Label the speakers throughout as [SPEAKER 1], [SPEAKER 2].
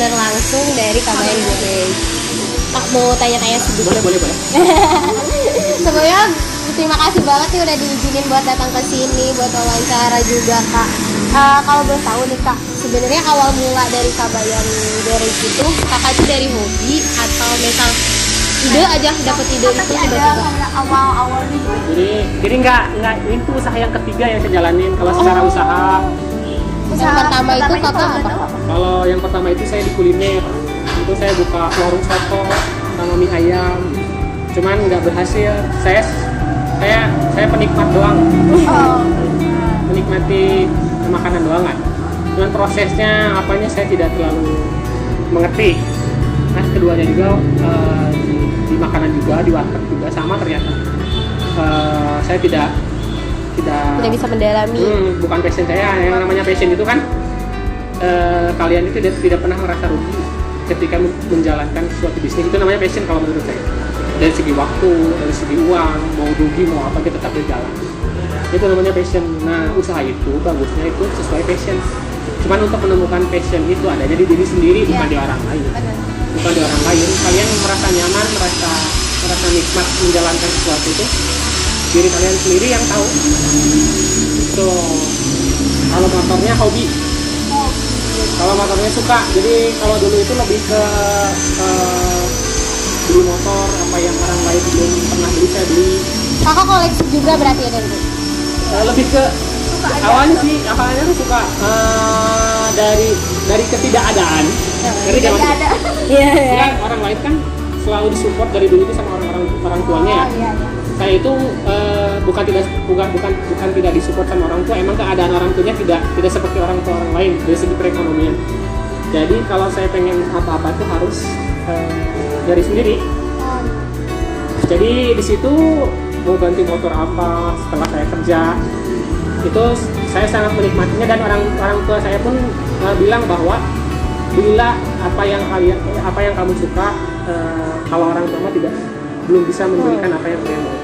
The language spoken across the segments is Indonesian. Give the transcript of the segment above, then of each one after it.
[SPEAKER 1] benar-benar langsung dari Kabayan Garage. Kak mau tanya-tanya sedikit.
[SPEAKER 2] Boleh.
[SPEAKER 1] Sebelumnya terima kasih banget nih udah diizinin buat datang ke sini buat wawancara juga Kak. Kalau boleh tahu nih Kak, sebenarnya awal mula dari Kabayan Garage itu Kakak itu dari hobi atau misal ide aja dapat ide itu tiba-tiba?
[SPEAKER 3] Awal-awal gitu.
[SPEAKER 2] Jadi nggak itu usaha yang ketiga yang saya jalanin. Kalau secara usaha,
[SPEAKER 1] Yang pertama itu Kakak apa?
[SPEAKER 2] kalau yang pertama itu saya di kuliner. Itu saya buka warung soto sama mie ayam. Cuman nggak berhasil. Saya penikmat doang. Menikmati makanan doang kan. Cuman prosesnya apanya saya tidak terlalu mengerti. Nah keduanya juga di makanan juga, di warteg juga sama ternyata. Saya tidak
[SPEAKER 1] Bisa mendalami.
[SPEAKER 2] bukan passion saya. Yang namanya passion itu kan kalian itu tidak pernah merasa rugi ketika menjalankan suatu bisnis. Itu namanya passion kalau menurut saya. Dari segi waktu, dari segi uang, mau rugi mau apa kita tetap berjalan. Itu namanya passion. Nah usaha itu bagusnya itu sesuai passion. Cuman untuk menemukan passion itu adanya di diri sendiri, bukan di orang lain. Bukan di orang lain. Kalian merasa nyaman, merasa nikmat menjalankan sesuatu itu diri kalian sendiri yang tahu. So, kalau motornya hobi, kalau motornya suka. Jadi kalau dulu itu lebih ke beli motor apa yang orang lain belum pernah beli saya beli.
[SPEAKER 1] Kakak koleksi juga berarti ya dari?
[SPEAKER 2] Lebih ke awalnya tuh suka dari ketidakadaan. Dari zaman
[SPEAKER 1] Iya.
[SPEAKER 2] kan orang lain kan selalu disupport dari dulu itu sama orang tuanya ya.
[SPEAKER 3] Iya.
[SPEAKER 2] Saya itu bukan tidak disupport sama orang tua, emang keadaan orang tuanya tidak seperti orang tua orang lain dari segi perekonomian. Jadi kalau saya pengen apa-apa itu harus dari sendiri. Jadi di situ mau ganti motor apa setelah saya kerja itu saya sangat menikmatinya, dan orang tua saya pun bilang bahwa bila apa yang kamu suka, kalau orang tua belum bisa memberikan apa yang kalian mau.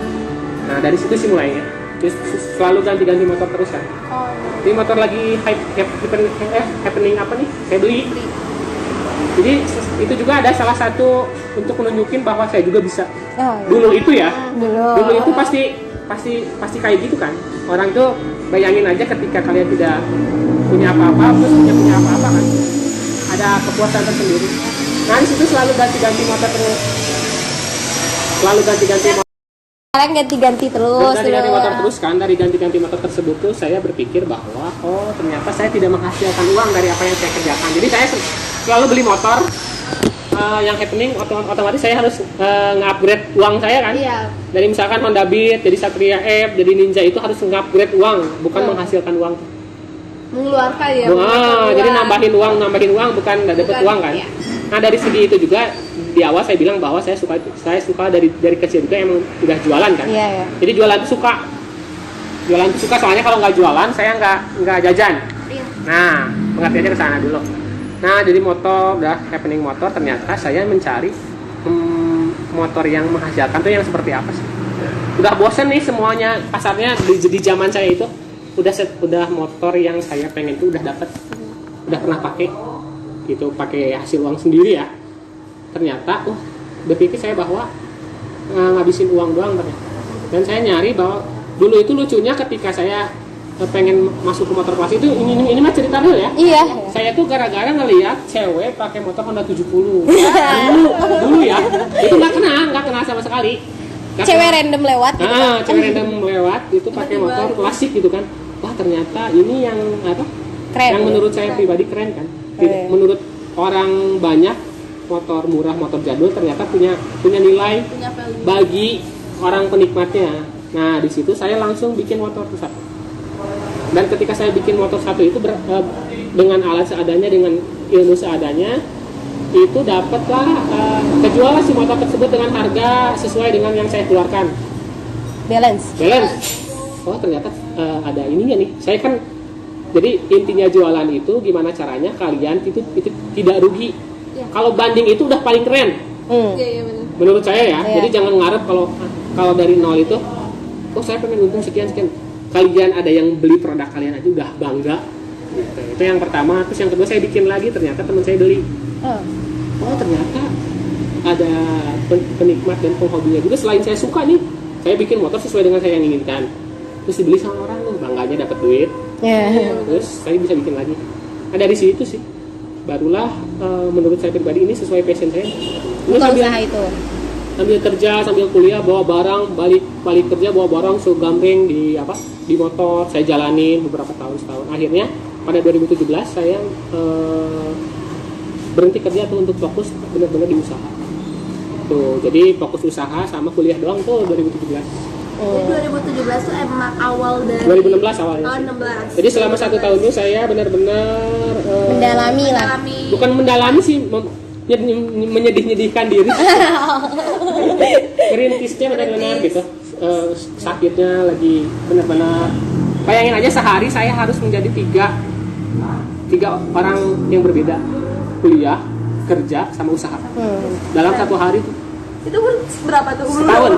[SPEAKER 2] Nah dari situ sih mulainya. Terus selalu ganti-ganti motor terus kan. Ini motor lagi happening apa nih? Saya beli. Jadi itu juga ada salah satu untuk menunjukin bahwa saya juga bisa. Dulu itu ya. Dulu itu pasti kayak gitu kan. Orang tuh bayangin aja ketika kalian tidak punya apa-apa, terus punya apa-apa kan. Ada kepuasan tersendiri. Nah di situ selalu ganti-ganti motor terus.
[SPEAKER 1] Kalian ganti-ganti terus.
[SPEAKER 2] Ganti-ganti motor terus kan. Dari ganti-ganti motor tersebut tuh saya berpikir bahwa ternyata saya tidak menghasilkan uang dari apa yang saya kerjakan. Jadi saya selalu beli motor yang happening, otomatis saya harus nge-upgrade uang saya kan.
[SPEAKER 1] Iya.
[SPEAKER 2] Dari misalkan Honda Beat, jadi Satria F, jadi Ninja itu harus nge-upgrade uang, bukan menghasilkan uang.
[SPEAKER 3] Mengeluarkan ya.
[SPEAKER 2] Jadi nambahin uang bukan nggak dapat uang kan.
[SPEAKER 3] Iya.
[SPEAKER 2] Nah dari segi itu juga di awal saya bilang bahwa saya suka dari kecil juga emang udah jualan kan.
[SPEAKER 1] Iya.
[SPEAKER 2] Jadi jualan itu suka soalnya kalau nggak jualan saya nggak jajan.
[SPEAKER 3] Iya.
[SPEAKER 2] Nah pengertiannya ke sana dulu. Nah jadi motor udah happening motor, ternyata saya mencari motor yang menghasilkan tuh yang seperti apa sih. Udah bosen nih semuanya pasarnya di zaman saya itu udah motor yang saya pengen tuh udah dapat, udah pernah pakai gitu, pakai hasil uang sendiri ya. Ternyata berpikir saya bahwa ngabisin uang doang ternyata. Dan saya nyari bahwa dulu itu lucunya ketika saya pengen masuk ke motor kelas itu ini mah cerita real ya.
[SPEAKER 1] Iya.
[SPEAKER 2] Saya tuh gara-gara ngelihat cewek pakai motor Honda 70. dulu ya. Itu nggak kenal sama sekali.
[SPEAKER 1] Cewek random lewat.
[SPEAKER 2] Cewek random lewat itu pakai motor klasik gitu kan. Wah ternyata ini yang apa?
[SPEAKER 1] Keren.
[SPEAKER 2] Yang menurut saya pribadi keren kan. Menurut orang banyak motor murah, motor jadul ternyata punya nilai bagi orang penikmatnya. Nah di situ saya langsung bikin motor satu. Dan ketika saya bikin motor satu itu dengan alat seadanya, dengan ilmu seadanya, itu dapatlah kejual si motor tersebut dengan harga sesuai dengan yang saya keluarkan.
[SPEAKER 1] Balance.
[SPEAKER 2] Oh ternyata ada ininya nih. Saya kan jadi intinya jualan itu gimana caranya kalian itu tidak rugi. Ya. Kalau banding itu udah paling keren.
[SPEAKER 3] Iya benar.
[SPEAKER 2] Menurut saya ya.
[SPEAKER 1] Ya.
[SPEAKER 2] Jadi jangan ngarep kalau dari nol itu, saya pengen untung sekian. Kalian ada yang beli produk kalian aja udah bangga. Gitu. Itu yang pertama. Terus yang kedua saya bikin lagi, ternyata teman saya beli. Oh ternyata ada penikmat dan penghobinya juga selain saya suka nih. Saya bikin motor sesuai dengan saya yang inginkan. Terus dibeli sama orang, bangganya dapat duit. Terus saya bisa bikin lagi. Nah dari situ sih barulah menurut saya pribadi ini sesuai passion saya.
[SPEAKER 1] Bukan usaha itu.
[SPEAKER 2] Sambil kerja, sambil kuliah, bawa barang, balik kerja bawa barang segambreng di motor, saya jalanin beberapa tahun. Akhirnya pada 2017 saya berhenti kerja tuh untuk fokus benar-benar di usaha. Tuh, jadi fokus usaha sama kuliah doang tuh 2017.
[SPEAKER 3] Jadi 2017 tuh emang awal dari
[SPEAKER 2] 2016 awalnya.
[SPEAKER 3] tahun
[SPEAKER 2] sih.
[SPEAKER 3] 16.
[SPEAKER 2] Jadi selama 1 tahun itu saya benar-benar
[SPEAKER 1] Mendalami lah.
[SPEAKER 2] bukan mendalami sih, menyedih-nyedihkan diri. Merintisnya benar-benar gitu. Sakitnya lagi benar-benar. Bayangin aja sehari saya harus menjadi tiga orang yang berbeda, kuliah, kerja, sama usaha. Dalam 1 hari tuh.
[SPEAKER 3] Itu berapa tuh umur?
[SPEAKER 2] Setahun.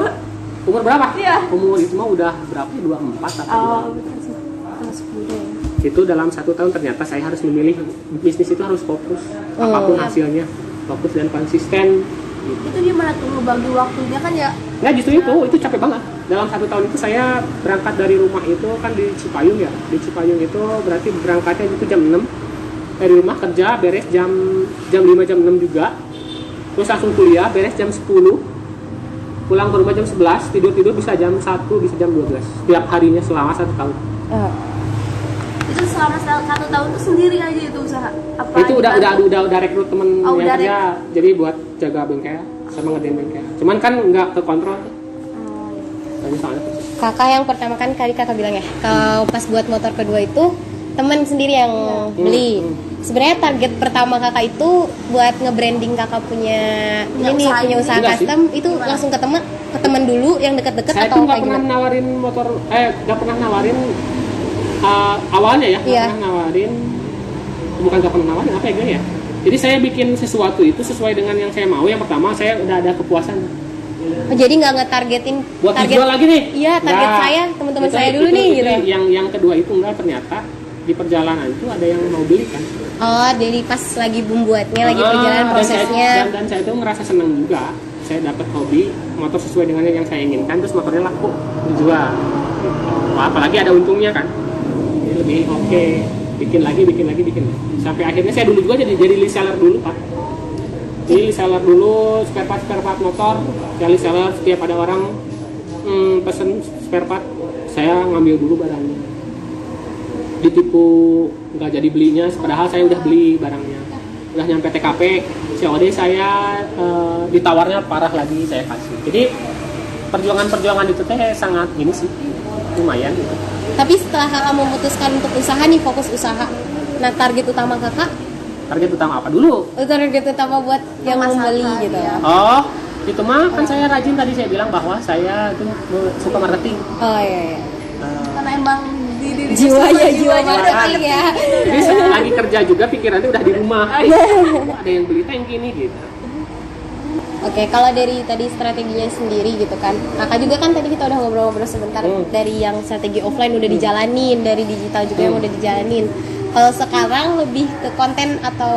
[SPEAKER 2] Umur berapa?
[SPEAKER 3] Iya.
[SPEAKER 2] Umur itu mah udah berapa? 24 atau
[SPEAKER 3] Oh,
[SPEAKER 2] 25.
[SPEAKER 3] betul sih. Kelas 10.
[SPEAKER 2] Itu dalam 1 tahun ternyata saya harus memilih bisnis itu harus fokus, apapun hasilnya, fokus dan konsisten. Gitu.
[SPEAKER 3] Itu gimana tuh ngebagi waktunya kan ya?
[SPEAKER 2] Ya justru itu capek banget. Dalam 1 tahun itu saya berangkat dari rumah itu kan di Cipayung ya. Di Cipayung itu berarti berangkatnya itu jam 6 dari rumah, kerja beres jam 5 jam 6 juga. Terus langsung kuliah beres jam 10. Pulang ke rumah jam 11, tidur bisa jam 1, bisa jam 12. Tiap harinya selama 1 tahun.
[SPEAKER 3] Itu selama 1 tahun tuh sendiri aja itu usaha? Apa
[SPEAKER 2] Itu udah rekrut temen
[SPEAKER 3] Oh,
[SPEAKER 2] yang
[SPEAKER 3] udah
[SPEAKER 2] kerja, jadi buat jaga bengkel sama ngerjain bengkel. Cuman kan nggak ke kontrol. Nah, misalnya
[SPEAKER 1] Kakak yang pertama kan kali kakak bilang ya, kalau pas buat motor kedua itu teman sendiri yang beli. Sebenarnya target pertama kakak itu buat nge-branding kakak punya punya usaha
[SPEAKER 2] Enggak sih.
[SPEAKER 1] custom itu langsung ke teman dulu yang deket-deket
[SPEAKER 2] saya
[SPEAKER 1] atau
[SPEAKER 2] tuh nggak
[SPEAKER 1] kayak
[SPEAKER 2] pernah
[SPEAKER 1] gimana?
[SPEAKER 2] nawarin motor, nggak pernah nawarin awalnya ya, nggak
[SPEAKER 1] Iya.
[SPEAKER 2] pernah nawarin, bukan nggak pernah nawarin apa ya. Jadi saya bikin sesuatu itu sesuai dengan yang saya mau. Yang pertama saya udah ada kepuasan.
[SPEAKER 1] Oh, jadi nggak nge-targetin
[SPEAKER 2] Buat
[SPEAKER 1] target
[SPEAKER 2] dijual lagi nih?
[SPEAKER 1] Iya, target
[SPEAKER 2] Nggak.
[SPEAKER 1] saya, teman-teman
[SPEAKER 2] Itu-
[SPEAKER 1] saya dulu
[SPEAKER 2] itu-
[SPEAKER 1] nih
[SPEAKER 2] itu
[SPEAKER 1] gitu.
[SPEAKER 2] Yang kedua itu enggak, ternyata di perjalanan itu ada yang mau beli kan.
[SPEAKER 1] Oh, jadi pas lagi buatnya, lagi perjalanan
[SPEAKER 2] Dan
[SPEAKER 1] prosesnya.
[SPEAKER 2] dan saya itu ngerasa senang juga. Saya dapat hobi motor sesuai dengan yang saya inginkan, terus motornya laku dijual. Wah, apalagi ada untungnya kan. Jadi lebih oke. Bikin lagi. Sampai akhirnya saya dulu juga jadi reseller dulu Pak. Jadi reseller dulu spare part motor. Ya reseller setiap ada orang pesen spare part, saya ngambil dulu barangnya. Ditipu nggak jadi belinya, padahal saya udah beli barangnya. Udah nyampe TKP, COD saya ditawarnya parah lagi, saya kasih. Jadi perjuangan itu teh sangat ini sih, lumayan.
[SPEAKER 1] Tapi setelah kakak memutuskan untuk usaha nih, fokus usaha. Nah, target utama kakak,
[SPEAKER 2] Target utama apa dulu?
[SPEAKER 1] target utama buat yang membeli gitu.
[SPEAKER 2] Oh, itu mah kan saya rajin, tadi saya bilang bahwa saya itu suka marketing.
[SPEAKER 1] Oh iya.
[SPEAKER 3] Karena emang di diri
[SPEAKER 1] Jiwa marketing ya.
[SPEAKER 2] Jadi saya lagi kerja juga, pikirannya udah di rumah. Oh, ada yang beli tank ini gitu.
[SPEAKER 1] Oke, kalau dari tadi strateginya sendiri gitu kan, kakak juga kan tadi kita udah ngobrol-ngobrol sebentar dari yang strategi offline udah dijalanin, dari digital juga yang udah dijalanin. Kalau sekarang lebih ke konten atau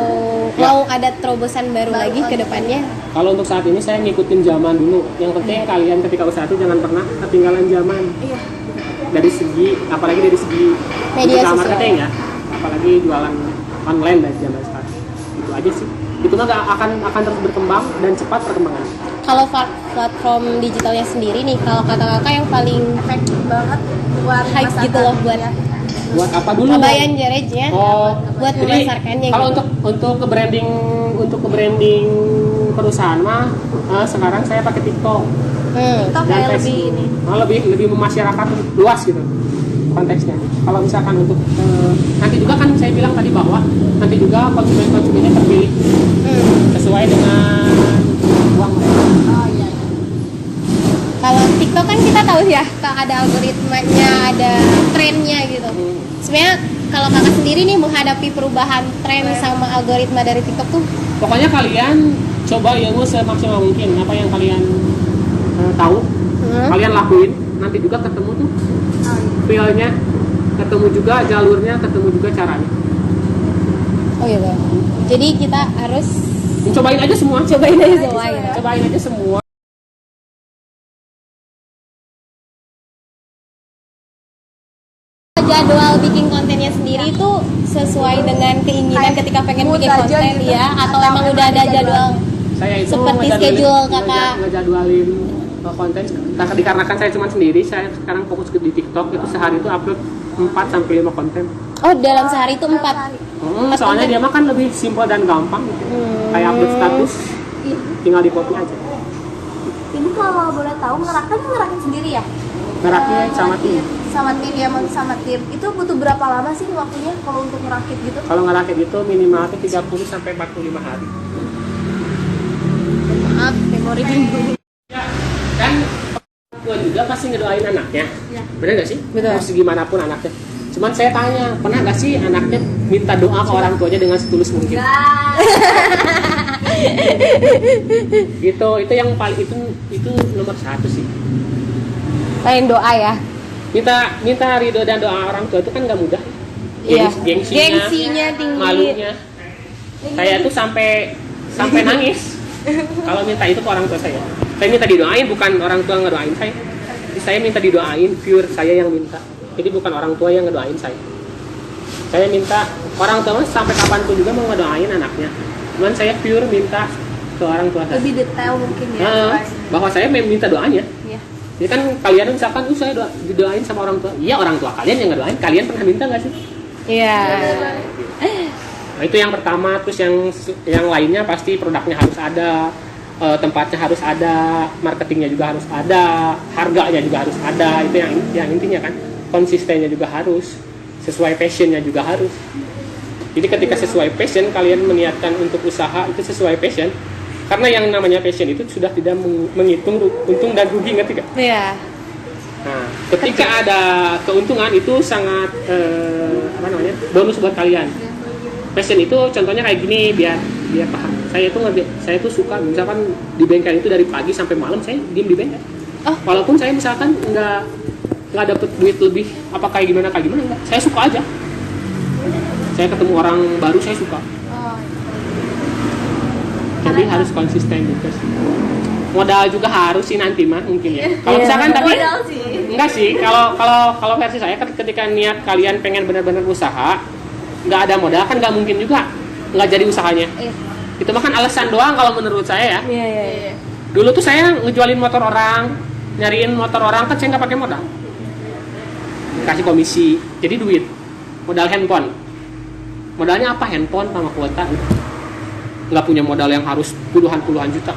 [SPEAKER 1] mau ada terobosan baru lagi ke depannya?
[SPEAKER 2] Kalau untuk saat ini saya ngikutin zaman dulu. Yang penting kalian ketika usaha itu jangan pernah ketinggalan zaman.
[SPEAKER 3] Iya.
[SPEAKER 2] Dari segi, apalagi dari segi
[SPEAKER 1] Media
[SPEAKER 2] digital
[SPEAKER 1] sosial.
[SPEAKER 2] marketing ya, apalagi jualan online dari zaman sekarang. Itu aja sih. Itu mah akan terus berkembang dan cepat perkembangannya.
[SPEAKER 1] Kalau platform digitalnya sendiri nih, kalau kata kakak yang paling
[SPEAKER 3] Efektif banget buat
[SPEAKER 1] hype gitu loh buat
[SPEAKER 2] Buat apa dulu?
[SPEAKER 1] Kabayan Garage-nya,
[SPEAKER 2] Oh,
[SPEAKER 1] buat
[SPEAKER 2] jadi
[SPEAKER 1] memasarkannya
[SPEAKER 2] kalau
[SPEAKER 1] gitu.
[SPEAKER 2] untuk ke branding perusahaan mah sekarang saya pakai TikTok
[SPEAKER 3] TikTok
[SPEAKER 2] dan
[SPEAKER 3] kayak lebih
[SPEAKER 2] Facebook.
[SPEAKER 3] ini.
[SPEAKER 2] Lebih memasyarakat luas gitu konteksnya. Kalau misalkan untuk nanti juga kan saya bilang tadi bahwa nanti juga konsumennya terpilih sesuai dengan uang mereka.
[SPEAKER 3] Oh iya.
[SPEAKER 1] Kalau TikTok kan kita tahu ya, Kak, ada algoritmanya, ada trennya gitu. Sebenarnya kalau kakak sendiri nih menghadapi perubahan tren sama algoritma dari TikTok tuh,
[SPEAKER 2] Pokoknya kalian coba ilmu semaksimal mungkin, apa yang kalian tahu, kalian lakuin, nanti juga ketemu tuh feelnya ketemu juga jalurnya, ketemu juga caranya.
[SPEAKER 1] Oh gitu. Jadi kita harus
[SPEAKER 2] Cobain aja semua.
[SPEAKER 1] cobain aja semua ya.
[SPEAKER 2] Cobain aja semua.
[SPEAKER 1] Jadwal bikin kontennya sendiri itu sesuai dengan keinginan ketika pengen
[SPEAKER 3] mood
[SPEAKER 1] bikin
[SPEAKER 3] aja
[SPEAKER 1] konten
[SPEAKER 3] gitu.
[SPEAKER 1] ya, atau emang udah ada jadwal?
[SPEAKER 2] Saya itu
[SPEAKER 1] Seperti schedule kakak.
[SPEAKER 2] ngejadwalin konten dikarenakan saya cuma sendiri. Saya sekarang fokus di TikTok, itu sehari itu upload 4 sampai 5 konten.
[SPEAKER 1] Oh, dalam sehari itu 4.
[SPEAKER 2] Soalnya dia mah kan lebih simpel dan gampang gitu. Kayak upload status tinggal di copy aja.
[SPEAKER 3] Ini kalau boleh tahu ngerakin sendiri ya?
[SPEAKER 2] Meraknya sama tim.
[SPEAKER 3] Sama tim ya, sama tim. Itu butuh berapa lama sih waktunya kalau untuk ngerakit gitu?
[SPEAKER 2] Kalau ngerakit itu minimal 30 sampai 45 hari.
[SPEAKER 1] Maaf, memori dulu.
[SPEAKER 2] Ya, kan tua juga pasti ngedoain anaknya.
[SPEAKER 3] Ya.
[SPEAKER 2] Bener gak sih?
[SPEAKER 1] Betul.
[SPEAKER 2] Mau segimanapun anaknya. Cuman saya tanya, pernah gak sih anaknya minta doa ke orang tuanya dengan setulus mungkin? Itu yang paling itu nomor 1 sih.
[SPEAKER 1] Lain doa ya.
[SPEAKER 2] Minta ridho dan doa orang tua itu kan nggak mudah.
[SPEAKER 1] Iya.
[SPEAKER 2] Gengsinya
[SPEAKER 1] tinggi.
[SPEAKER 2] malunya. Saya tuh sampai nangis kalau minta itu ke orang tua saya. Saya minta didoain, bukan orang tua ngedoain saya. Jadi saya minta didoain, pure saya yang minta. Jadi bukan orang tua yang ngedoain saya. Saya minta orang tua sampai kapanpun juga mau ngedoain anaknya. Cuman saya pure minta ke orang tua saya.
[SPEAKER 3] Lebih detail mungkin ya.
[SPEAKER 2] Bahwa saya minta doanya.
[SPEAKER 3] Iya.
[SPEAKER 2] Jadi kan kalian misalkan, saya didoain sama orang tua. Iya, orang tua kalian yang ngedoain. Kalian pernah minta nggak sih?
[SPEAKER 1] Iya.
[SPEAKER 2] Nah, itu yang pertama. Terus yang lainnya pasti produknya harus ada, tempatnya harus ada, marketingnya juga harus ada, harganya juga harus ada. Itu yang intinya kan. Konsistennya juga harus, sesuai passionnya juga harus. Jadi ketika sesuai passion, kalian meniatkan untuk usaha itu sesuai passion. Karena yang namanya passion itu sudah tidak menghitung untung dan rugi, ngerti gak?
[SPEAKER 1] Iya.
[SPEAKER 2] Nah, ketika ada keuntungan itu sangat bonus buat kalian. Passion itu contohnya kayak gini, biar paham. Saya itu suka misalkan di bengkel itu dari pagi sampai malam saya diem di bengkel.
[SPEAKER 1] Oh.
[SPEAKER 2] Walaupun saya misalkan nggak dapet duit lebih apa kayak gimana enggak. Saya suka aja. Saya ketemu orang baru saya suka. Jadi harus konsisten juga sih. Modal juga harus sih nanti mah mungkin ya. Kalau misalkan tapi enggak sih. Kalau versi saya ketika niat kalian pengen benar-benar usaha, nggak ada modal kan nggak mungkin juga nggak jadi usahanya. Itu mah kan alasan doang kalau menurut saya ya.
[SPEAKER 1] Iya.
[SPEAKER 2] Dulu tuh saya ngejualin motor orang, nyariin motor orang kan saya nggak pakai modal. Kasih komisi, jadi duit. Modal handphone. Modalnya apa? Handphone sama kuota. Nggak punya modal yang harus puluhan juta.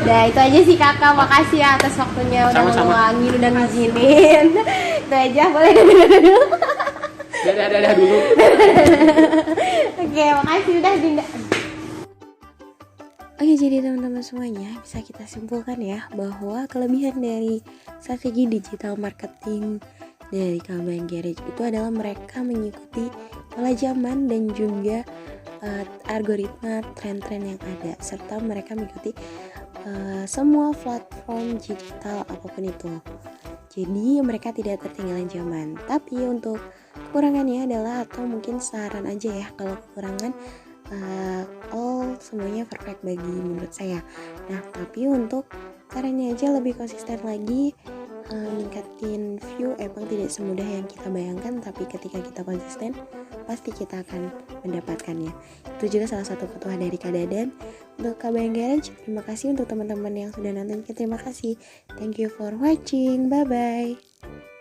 [SPEAKER 1] Udah itu aja sih kakak, makasih ya atas waktunya udah
[SPEAKER 2] Sama-sama.
[SPEAKER 1] ngeluangin, udah ngizinin. Itu aja, boleh dulu.
[SPEAKER 2] Dadah dulu.
[SPEAKER 1] Oke, makasih udah Dinda. Oke, jadi teman-teman semuanya bisa kita simpulkan ya bahwa kelebihan dari strategi digital marketing dari Kabayan Garage itu adalah mereka mengikuti pola zaman dan juga algoritma tren-tren yang ada, serta mereka mengikuti semua platform digital apapun itu. Jadi mereka tidak ketinggalan zaman. Tapi untuk kekurangannya adalah, atau mungkin saran aja ya, kalau kekurangan semuanya perfect bagi menurut saya. Nah, tapi untuk caranya aja lebih konsisten lagi, ningkatin view emang tidak semudah yang kita bayangkan, tapi ketika kita konsisten pasti kita akan mendapatkannya. Itu juga salah satu petuah dari Kak Dadan. Untuk Kabayan Garage, terima kasih. Untuk teman-teman yang sudah nonton, terima kasih. Thank you for watching. Bye bye.